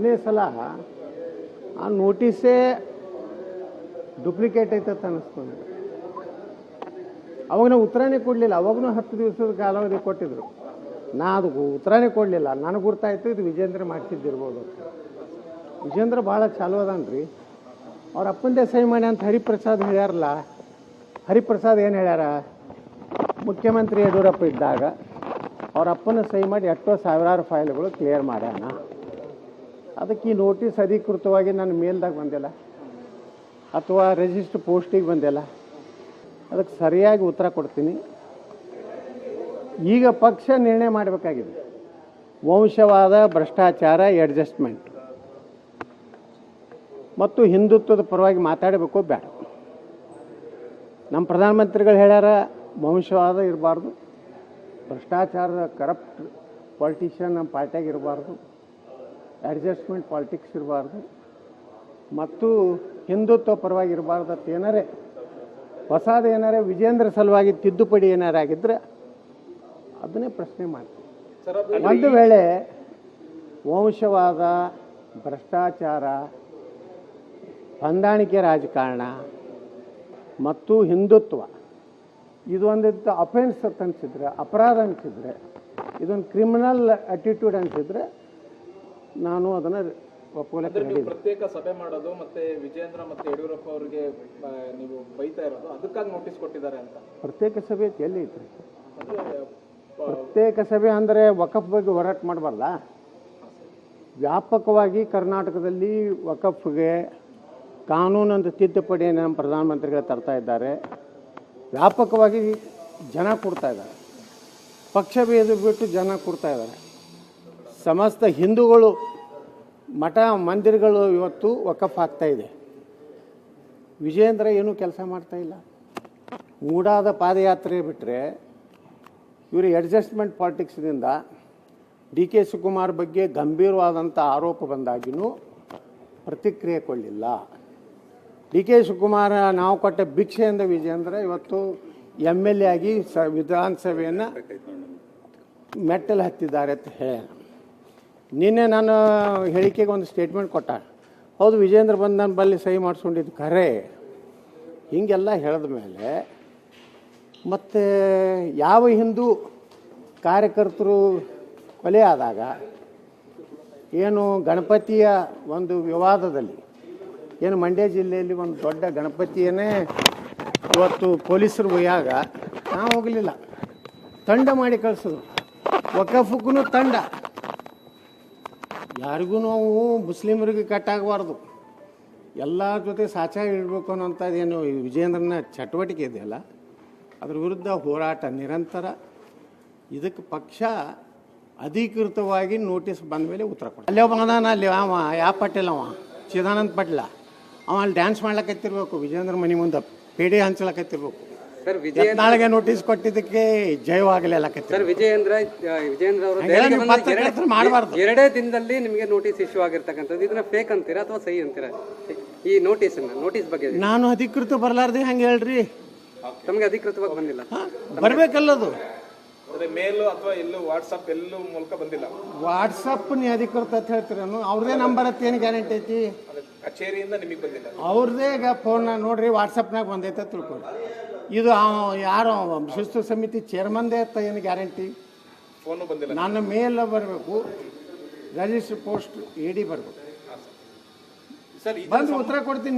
ಮೂರನೇ ಸಲ ಆ ನೋಟಿಸೇ ಡೂಪ್ಲಿಕೇಟ್ ಐತಂತ ಅನ್ನಿಸ್ಕೊಂಡು ಅವಾಗ ನಾವು ಉತ್ತರನೇ ಕೊಡಲಿಲ್ಲ. ಅವಾಗೂ 10 ದಿವಸದ ಕಾಲಾವಧಿ ಕೊಟ್ಟಿದ್ರು. ನಾ ಅದಕ್ಕೆ ಉತ್ತರನೇ ಕೊಡಲಿಲ್ಲ. ನನಗೆ ಗುರ್ತಾಯ್ತು ಇದು ವಿಜೇಂದ್ರ ಮಾಡಿಸಿದ್ದಿರ್ಬೋದು. ವಿಜೇಂದ್ರ ಭಾಳ ಚಾಲು ಅದಾನ್ರಿ. ಅವ್ರ ಅಪ್ಪಂದೇ ಸಹಿ ಮಾಡಿ ಅಂತ ಹರಿಪ್ರಸಾದ್ ಹೇಳ್ಯಾರಲ್ಲ. ಹರಿಪ್ರಸಾದ್ ಏನು ಹೇಳ್ಯಾರ, ಮುಖ್ಯಮಂತ್ರಿ ಯಡಿಯೂರಪ್ಪ ಇದ್ದಾಗ ಅವ್ರ ಅಪ್ಪನ ಸಹಿ ಮಾಡಿ ಎಷ್ಟೋ ಸಾವಿರಾರು ಫೈಲ್ಗಳು ಕ್ಲಿಯರ್ ಮಾಡ್ಯಾನ. ಅದಕ್ಕೆ ಈ ನೋಟಿಸ್ ಅಧಿಕೃತವಾಗಿ ನನ್ನ ಮೇಲ್ದಾಗ ಬಂದಿಲ್ಲ ಅಥವಾ ರಿಜಿಸ್ಟರ್ ಪೋಸ್ಟಿಗೆ ಬಂದಿಲ್ಲ. ಅದಕ್ಕೆ ಸರಿಯಾಗಿ ಉತ್ತರ ಕೊಡ್ತೀನಿ. ಈಗ ಪಕ್ಷ ನಿರ್ಣಯ ಮಾಡಬೇಕಾಗಿದೆ. ವಂಶವಾದ, ಭ್ರಷ್ಟಾಚಾರ, ಅಡ್ಜಸ್ಟ್ಮೆಂಟ್ ಮತ್ತು ಹಿಂದುತ್ವದ ಪರವಾಗಿ ಮಾತಾಡಬೇಕು ಬೇಡ. ನಮ್ಮ ಪ್ರಧಾನಮಂತ್ರಿಗಳು ಹೇಳ್ಯಾರ ವಂಶವಾದ ಇರಬಾರ್ದು, ಭ್ರಷ್ಟಾಚಾರದ ಕರಪ್ಟ್ ಪಾಲಿಟಿಷಿಯನ್ ನಮ್ಮ ಪಾರ್ಟಿಯಾಗಿ ಇರಬಾರ್ದು, ಅಡ್ಜಸ್ಟ್ಮೆಂಟ್ ಪಾಲಿಟಿಕ್ಸ್ ಇರಬಾರ್ದು ಮತ್ತು ಹಿಂದುತ್ವ ಪರವಾಗಿ ಇರಬಾರ್ದು ಅಂತ ಏನಾರೇ ಹೊಸದು ಏನಾರೇ ವಿಜೇಂದ್ರ ಸಲುವಾಗಿ ತಿದ್ದುಪಡಿ ಏನಾರು ಆಗಿದ್ರೆ ಅದನ್ನೇ ಪ್ರಶ್ನೆ ಮಾಡ್ತೀವಿ. ಒಂದು ವೇಳೆ ವಂಶವಾದ, ಭ್ರಷ್ಟಾಚಾರ, ಹೊಂದಾಣಿಕೆ ರಾಜಕಾರಣ ಮತ್ತು ಹಿಂದುತ್ವ ಇದೊಂದಿತ್ತು ಅಫೆನ್ಸ್ ಅಂತ ಅನಿಸಿದ್ರೆ, ಅಪರಾಧ ಅನಿಸಿದ್ರೆ, ಇದೊಂದು ಕ್ರಿಮಿನಲ್ ಅಟಿಟ್ಯೂಡ್ ಅನಿಸಿದ್ರೆ ನಾನು ಅದನ್ನು ಒಪ್ಕೊಳ್ಳೋಕೆ ಪ್ರತ್ಯೇಕ ಸಭೆ ಮಾಡೋದು ಮತ್ತೆ ವಿಜೇಂದ್ರ ಮತ್ತೆ ಯಡಿಯೂರಪ್ಪ ಅವರಿಗೆ ನೀವು ಬೈತಾ ಇರೋದು ಅದಕ್ಕಾಗಿ ನೋಟಿಸ್ ಕೊಟ್ಟಿದ್ದಾರೆ ಅಂತ. ಪ್ರತ್ಯೇಕ ಸಭೆ ಎಲ್ಲಿ ಐತ್ರಿ? ಪ್ರತ್ಯೇಕ ಸಭೆ ಅಂದರೆ ವಕಫ್ ಬಗ್ಗೆ ಹೋರಾಟ ಮಾಡಬಾರ್ದ? ವ್ಯಾಪಕವಾಗಿ ಕರ್ನಾಟಕದಲ್ಲಿ ವಕಫ್ಗೆ ಕಾನೂನಂತ ತಿದ್ದುಪಡಿ ನಮ್ಮ ಪ್ರಧಾನಮಂತ್ರಿಗಳು ತರ್ತಾ ಇದ್ದಾರೆ. ವ್ಯಾಪಕವಾಗಿ ಜನ ಕೊಡ್ತಾ ಇದ್ದಾರೆ. ಪಕ್ಷ ಭೇದ ಬಿಟ್ಟು ಜನ ಕೊಡ್ತಾ ಇದ್ದಾರೆ. ಸಮಸ್ತ ಹಿಂದೂಗಳು ಮಠ ಮಂದಿರಗಳು ಇವತ್ತು ವಕಫ್ ಆಗ್ತಾ ಇದೆ. ವಿಜೇಂದ್ರ ಏನೂ ಕೆಲಸ ಮಾಡ್ತಾ ಇಲ್ಲ. ಮೂಡಾದ ಪಾದಯಾತ್ರೆ ಬಿಟ್ಟರೆ ಇವರು ಅಡ್ಜಸ್ಟ್ಮೆಂಟ್ ಪಾಲಿಟಿಕ್ಸ್ನಿಂದ ಡಿ ಕೆ ಶಿವಕುಮಾರ್ ಬಗ್ಗೆ ಗಂಭೀರವಾದಂಥ ಆರೋಪ ಬಂದಾಗಿಯೂ ಪ್ರತಿಕ್ರಿಯೆ ಕೊಡಲಿಲ್ಲ. ಡಿ ಕೆ ಶಿವಕುಮಾರ್ ನಾವು ಕೊಟ್ಟ ಭಿಕ್ಷೆಯಿಂದ ವಿಜೇಂದ್ರ ಇವತ್ತು MLA ಆಗಿ ವಿಧಾನಸಭೆಯನ್ನು ಮೆಟ್ಟಲು ಹತ್ತಿದ್ದಾರೆ ಅಂತ ಹೇಳ. ನಿನ್ನೆ ನಾನು ಹೇಳಿಕೆಗೆ ಒಂದು ಸ್ಟೇಟ್ಮೆಂಟ್ ಕೊಟ್ಟ. ಹೌದು ವಿಜೇಂದ್ರ ಬಂದು ನನ್ನ ಬಲ್ಲಿ ಸಹಿ ಮಾಡಿಸ್ಕೊಂಡಿದ್ದು ಖರೆ. ಹೀಗೆಲ್ಲ ಹೇಳಿದ ಮೇಲೆ ಮತ್ತು ಯಾವ ಹಿಂದೂ ಕಾರ್ಯಕರ್ತರು ಕೊಲೆ ಆದಾಗ ಏನು ಗಣಪತಿಯ ಒಂದು ವಿವಾದದಲ್ಲಿ ಏನು ಮಂಡ್ಯ ಜಿಲ್ಲೆಯಲ್ಲಿ ಒಂದು ದೊಡ್ಡ ಗಣಪತಿಯನ್ನೇ ಇವತ್ತು ಪೊಲೀಸರು ಒಯ್ಯಾಗ ನಾವು ಹೋಗಲಿಲ್ಲ, ತಂಡ ಮಾಡಿ ಕಳಿಸೋದು. ವಕಫಕ್ಕೂ ತಂಡ, ಯಾರಿಗೂ ನಾವು ಮುಸ್ಲಿಮರಿಗೆ ಕಟ್ಟಾಗಬಾರ್ದು, ಎಲ್ಲರ ಜೊತೆ ಸಾಚ ಇಡಬೇಕು ಅನ್ನೋಂಥದ್ದೇನು ವಿಜೇಂದ್ರನ ಚಟುವಟಿಕೆ ಇದೆಯಲ್ಲ ಅದ್ರ ವಿರುದ್ಧ ಹೋರಾಟ ನಿರಂತರ. ಇದಕ್ಕೆ ಪಕ್ಷ ಅಧಿಕೃತವಾಗಿ ನೋಟಿಸ್ ಬಂದ ಮೇಲೆ ಉತ್ತರ ಕೊಡ. ಅಲ್ಲೇ ಬಂದಾನ, ಅಲ್ಲಿ ಅವ ಯಾವ ಪಾಟೀಲ್, ಅವ ಚಿದಾನಂದ ಪಾಟೀಲ, ಅವ ಅಲ್ಲಿ ಡ್ಯಾನ್ಸ್ ಮಾಡ್ಲಕತ್ತಿರ್ಬೇಕು, ವಿಜೇಂದ್ರ ಮನೆ ಮುಂದೆ ಪೇಡೆ ಹಂಚಲಕತ್ತಿರ್ಬೇಕು. ನಾಳೆಗೆ ನೋಟಿಸ್ ಕೊಟ್ಟಿದ್ದಕ್ಕೆ ಜಯವಾಗಲಿಲ್ಲ. ವಿಜೇಂದ್ರ ಅವರು ಮಾಡಬಾರ್ದು. 2 ದಿನದಲ್ಲಿ ನಿಮಗೆ ನೋಟಿಸ್ ಇಶ್ಯೂ ಆಗಿರ್ತಕ್ಕಂಥದ್ದು, ಇದನ್ನ ಫೇಕ್ ಅಂತೀರಾ ಅಥವಾ ಸಹಿ ಅಂತೀರಾ? ಈ ನೋಟಿಸ್ ಬಗ್ಗೆ ನಾನು ಅಧಿಕೃತ ಬರಲಾರ್ದೆ ಹಂಗೆ ಹೇಳ್ರಿ. ತಮಗೆ ಅಧಿಕೃತವಾಗಿ ಬಂದಿಲ್ಲ, ಬರ್ಬೇಕಲ್ಲದು. ಮೇಲು ಅಥವಾ ಎಲ್ಲೂ ವಾಟ್ಸಪ್ ಎಲ್ಲೂ ಮೂಲಕ ಬಂದಿಲ್ಲ. ವಾಟ್ಸಪ್ ನೀ ಅಧಿಕೃತ ಅಂತ ಹೇಳ್ತೀರೇನು? ಅವ್ರದೇ ನಂಬರ್ ಅಂತ ಏನು ಗ್ಯಾರಂಟಿ ಐತಿ? ಕಚೇರಿಯಿಂದ ನಿಮಗೆ ಬಂದಿಲ್ಲ. ಅವ್ರದೇ ಫೋನ್ ನೋಡ್ರಿ ವಾಟ್ಸಪ್ನಾಗ ಬಂದೈತೆ ತಿಳ್ಕೊಳ್ಳಿ. ಇದು ಯಾರು ಶಿಸ್ತು ಸಮಿತಿ ಚೇರ್ಮನ್ದೇ ಅಂತ ಏನು ಗ್ಯಾರಂಟಿ? ಫೋನು ಬಂದಿಲ್ಲ. ನನ್ನ ಮೇಲ್ ಬರಬೇಕು, ರಿಜಿಸ್ಟರ್ ಪೋಸ್ಟ್ AD ಬರಬೇಕು. ಬಂದು ಉತ್ತರ ಕೊಡ್ತೀನಿ.